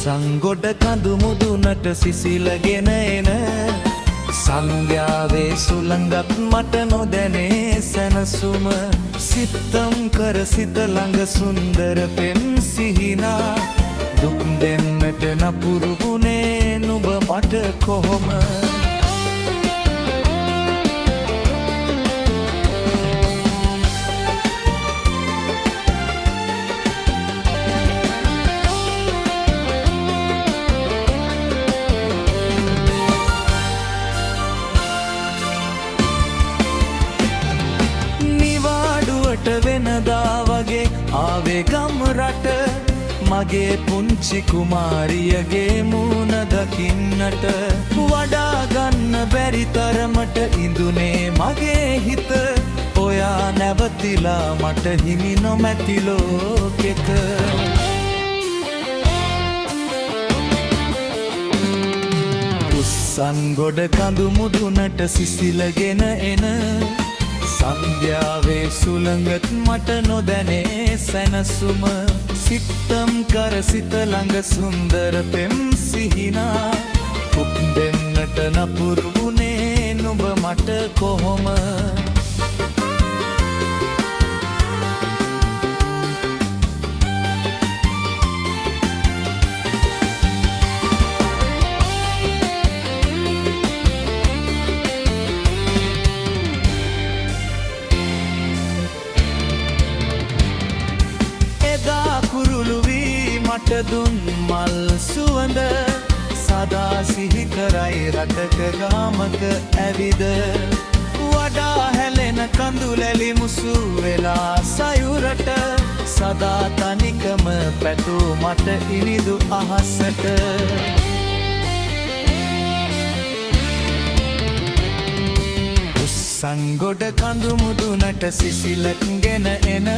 සංගොඩ කඳු මුදුනට සිසිලගෙන එන සංධ්‍යාවේ සුළඟත් මට නොදැනේ සැනසුම සිත්තම් කර සිත ළඟ සුන්දර පෙම් සිහිනා දුක් දෙන්නට නපුරු වුණේ නුඹ මට කොහොම වෙනදා වගේ ආවේ ගම රට මගේ පුංචි කුමාරියගේ මූණ දකින්නට වඩා ගන්න බැරි තරමට ඉඳුනේ මගේ හිත ඔයා නැවතිලා මට හිමි නොමැති ලෝකෙක උස්සන්ගොඩ කඳු මුදුනට සිසිලගෙන එන සංධ්‍යාවේ සුළඟත් මට නොදැනේ සැනසුම සිත්තම් කර සිත ළඟ සුන්දර පෙම් සිහිනා උක් දෙන්නට නපුරු වුණේ නුඹ මට කොහොම මට දුන් මල් සුවඳ සදා සිහි කරයි රටක ගාමක ඇවිද වඩා හැලෙන කඳුලැලි මුසු වෙලා සයුරට සදා තනිකම පැටූ මට ඉනිදු අහසට උස්සන්ගොඩ කඳු මුදුනට සිසිලක්ගෙන එන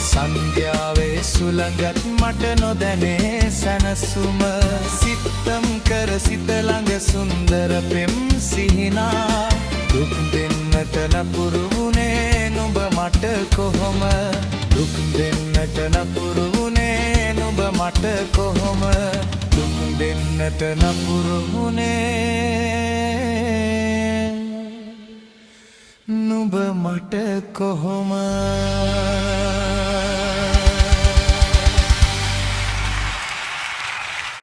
සංධ්‍යාවේ සුළඟත් මට නොදැනේ සැනසුම සිත්තම් කර සිත ළඟ සුන්දර පෙම් සිහිනා දුක් දෙන්නට නපුරු වුණේ නුඹ මට කොහොම දුක් දෙන්නට නපුරු වුණේ නුඹ මට කොහොම දුක් දෙන්නට නපුරු වුණේ නුඹ මට කොහොම